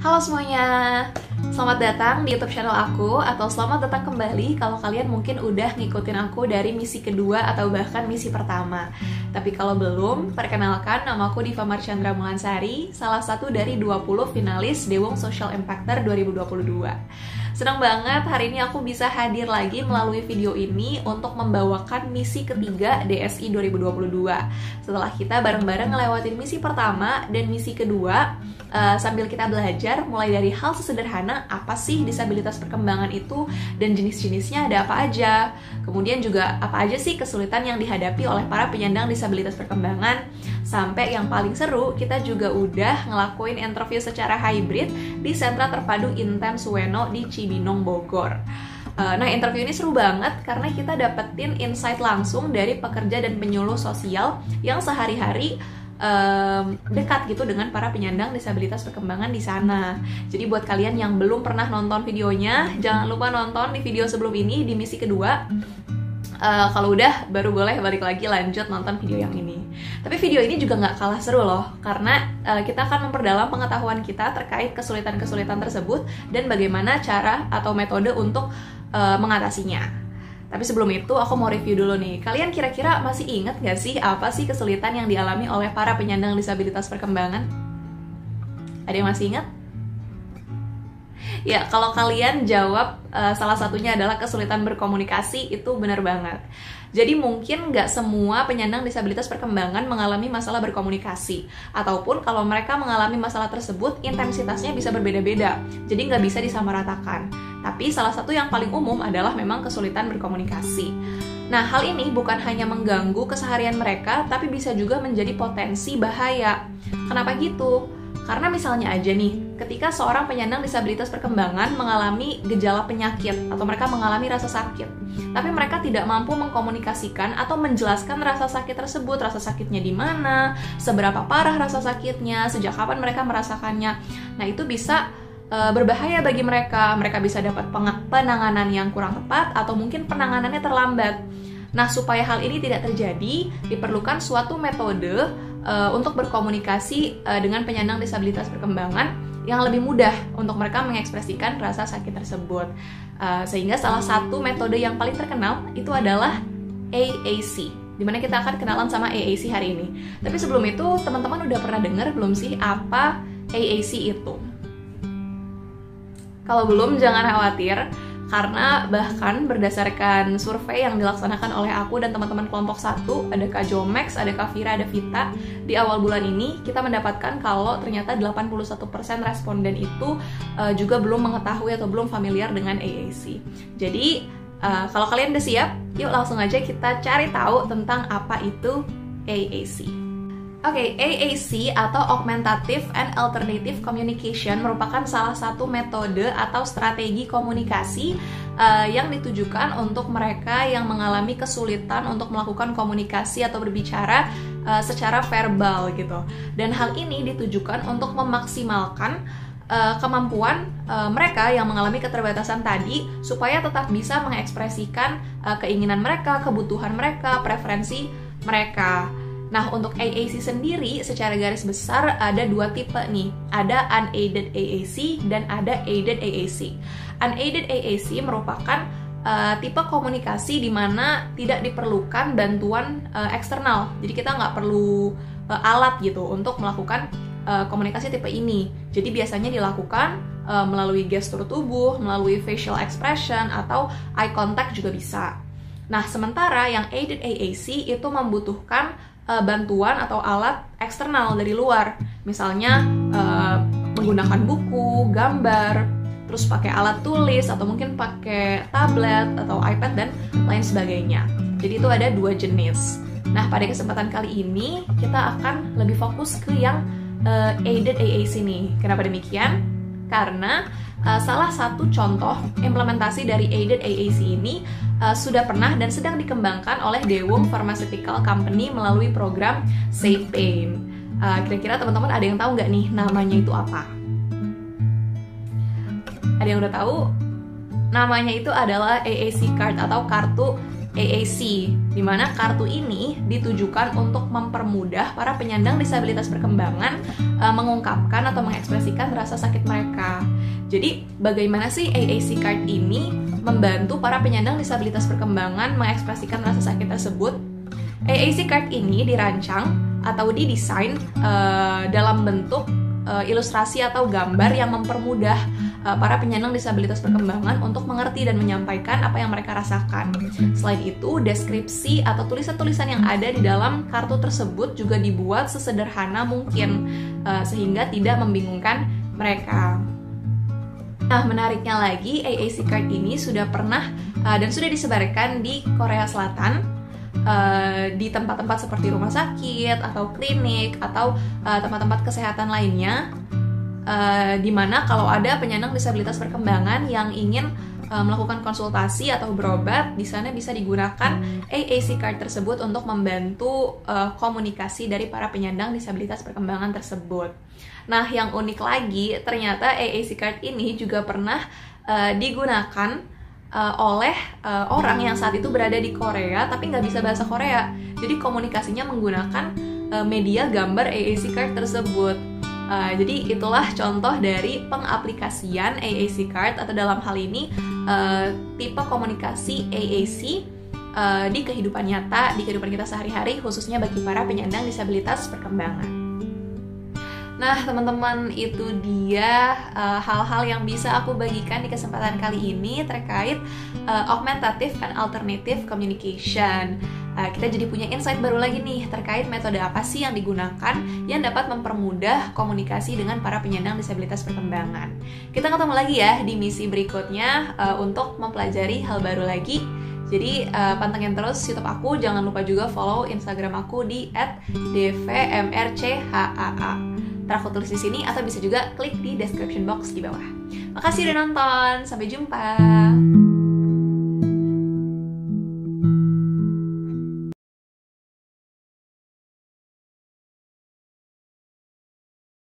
Halo semuanya, selamat datang di YouTube channel aku, atau selamat datang kembali kalau kalian mungkin udah ngikutin aku dari misi kedua atau bahkan misi pertama. Tapi kalau belum, perkenalkan, nama aku Diva Marchandra Mulansari, salah satu dari 20 finalis Dewong Social Impactor 2022. Senang banget hari ini aku bisa hadir lagi melalui video ini untuk membawakan misi ketiga DSI 2022. Setelah kita bareng-bareng ngelewatin misi pertama dan misi kedua, sambil kita belajar mulai dari hal sesederhana apa sih disabilitas perkembangan itu dan jenis-jenisnya ada apa aja. Kemudian juga apa aja sih kesulitan yang dihadapi oleh para penyandang disabilitas perkembangan. Sampai yang paling seru, kita juga udah ngelakuin interview secara hybrid di Sentra Terpadu Inten Suweno di Cibinong, Bogor. Nah, interview ini seru banget karena kita dapetin insight langsung dari pekerja dan penyuluh sosial yang sehari-hari dekat gitu dengan para penyandang disabilitas perkembangan di sana. Jadi buat kalian yang belum pernah nonton videonya, jangan lupa nonton di video sebelum ini di misi kedua. Kalau udah, baru boleh balik lagi lanjut nonton video yang ini. Tapi video ini juga nggak kalah seru loh, karena kita akan memperdalam pengetahuan kita terkait kesulitan-kesulitan tersebut dan bagaimana cara atau metode untuk mengatasinya. Tapi sebelum itu, aku mau review dulu nih. Kalian kira-kira masih ingat nggak sih apa sih kesulitan yang dialami oleh para penyandang disabilitas perkembangan? Ada yang masih ingat? Ya, kalau kalian jawab salah satunya adalah kesulitan berkomunikasi, itu benar banget. Jadi mungkin nggak semua penyandang disabilitas perkembangan mengalami masalah berkomunikasi. Ataupun kalau mereka mengalami masalah tersebut, intensitasnya bisa berbeda-beda. Jadi nggak bisa disamaratakan. Tapi salah satu yang paling umum adalah memang kesulitan berkomunikasi. Nah, hal ini bukan hanya mengganggu keseharian mereka, tapi bisa juga menjadi potensi bahaya. Kenapa gitu? Karena misalnya aja nih, ketika seorang penyandang disabilitas perkembangan mengalami gejala penyakit atau mereka mengalami rasa sakit, tapi mereka tidak mampu mengkomunikasikan atau menjelaskan rasa sakit tersebut, rasa sakitnya di mana, seberapa parah rasa sakitnya, sejak kapan mereka merasakannya. Nah, itu bisa berbahaya bagi mereka. Mereka bisa dapat penanganan yang kurang tepat atau mungkin penanganannya terlambat. Nah, supaya hal ini tidak terjadi, diperlukan suatu metode untuk berkomunikasi dengan penyandang disabilitas perkembangan yang lebih mudah untuk mereka mengekspresikan rasa sakit tersebut. Sehingga salah satu metode yang paling terkenal itu adalah AAC, dimana kita akan kenalan sama AAC hari ini. Tapi sebelum itu, teman-teman udah pernah dengar belum sih apa AAC itu? Kalau belum, jangan khawatir, karena bahkan berdasarkan survei yang dilaksanakan oleh aku dan teman-teman kelompok 1, ada Kak Jomex, ada Kak Vira, ada Vita, di awal bulan ini kita mendapatkan kalau ternyata 81% responden itu juga belum mengetahui atau belum familiar dengan AAC. Jadi kalau kalian udah siap, yuk langsung aja kita cari tahu tentang apa itu AAC. Oke, AAC atau Augmentative and Alternative Communication merupakan salah satu metode atau strategi komunikasi yang ditujukan untuk mereka yang mengalami kesulitan untuk melakukan komunikasi atau berbicara secara verbal gitu. Dan hal ini ditujukan untuk memaksimalkan kemampuan mereka yang mengalami keterbatasan tadi supaya tetap bisa mengekspresikan keinginan mereka, kebutuhan mereka, preferensi mereka. Nah, untuk AAC sendiri secara garis besar ada dua tipe nih. Ada unaided AAC dan ada aided AAC. Unaided AAC merupakan tipe komunikasi di mana tidak diperlukan bantuan eksternal. Jadi kita nggak perlu alat gitu untuk melakukan komunikasi tipe ini. Jadi biasanya dilakukan melalui gestur tubuh, melalui facial expression, atau eye contact juga bisa. Nah, sementara yang aided AAC itu membutuhkan bantuan atau alat eksternal dari luar, misalnya menggunakan buku, gambar, terus pakai alat tulis atau mungkin pakai tablet atau iPad dan lain sebagainya. Jadi itu ada dua jenis. Nah, pada kesempatan kali ini kita akan lebih fokus ke yang aided AAC nih. Kenapa demikian? Karena salah satu contoh implementasi dari aided AAC ini sudah pernah dan sedang dikembangkan oleh Dewong Pharmaceutical Company melalui program Save Pain. Kira-kira teman-teman ada yang tahu nggak nih namanya itu apa? Ada yang udah tahu? Namanya itu adalah AAC card atau kartu AAC, di mana kartu ini ditujukan untuk mempermudah para penyandang disabilitas perkembangan mengungkapkan atau mengekspresikan rasa sakit mereka. Jadi, bagaimana sih AAC card ini membantu para penyandang disabilitas perkembangan mengekspresikan rasa sakit tersebut? AAC card ini dirancang atau didesain dalam bentuk ilustrasi atau gambar yang mempermudah para penyandang disabilitas perkembangan untuk mengerti dan menyampaikan apa yang mereka rasakan. Selain itu, deskripsi atau tulisan-tulisan yang ada di dalam kartu tersebut juga dibuat sesederhana mungkin sehingga tidak membingungkan mereka. Nah, menariknya lagi, AAC card ini sudah pernah dan sudah disebarkan di Korea Selatan, di tempat-tempat seperti rumah sakit atau klinik atau tempat-tempat kesehatan lainnya, di mana kalau ada penyandang disabilitas perkembangan yang ingin melakukan konsultasi atau berobat, di sana bisa digunakan AAC card tersebut untuk membantu komunikasi dari para penyandang disabilitas perkembangan tersebut. Nah, yang unik lagi, ternyata AAC card ini juga pernah digunakan oleh orang yang saat itu berada di Korea tapi nggak bisa bahasa Korea. Jadi komunikasinya menggunakan media gambar AAC card tersebut. Jadi itulah contoh dari pengaplikasian AAC card, atau dalam hal ini tipe komunikasi AAC di kehidupan nyata, di kehidupan kita sehari-hari, khususnya bagi para penyandang disabilitas perkembangan. Nah, teman-teman, itu dia hal-hal yang bisa aku bagikan di kesempatan kali ini terkait augmentative and alternative communication. Kita jadi punya insight baru lagi nih terkait metode apa sih yang digunakan yang dapat mempermudah komunikasi dengan para penyandang disabilitas perkembangan. Kita ketemu lagi ya di misi berikutnya untuk mempelajari hal baru lagi. Jadi pantengin terus YouTube aku, jangan lupa juga follow Instagram aku di @dvmrchaa. Ntar aku tulis di sini atau bisa juga klik di description box di bawah. Makasih udah nonton, sampai jumpa.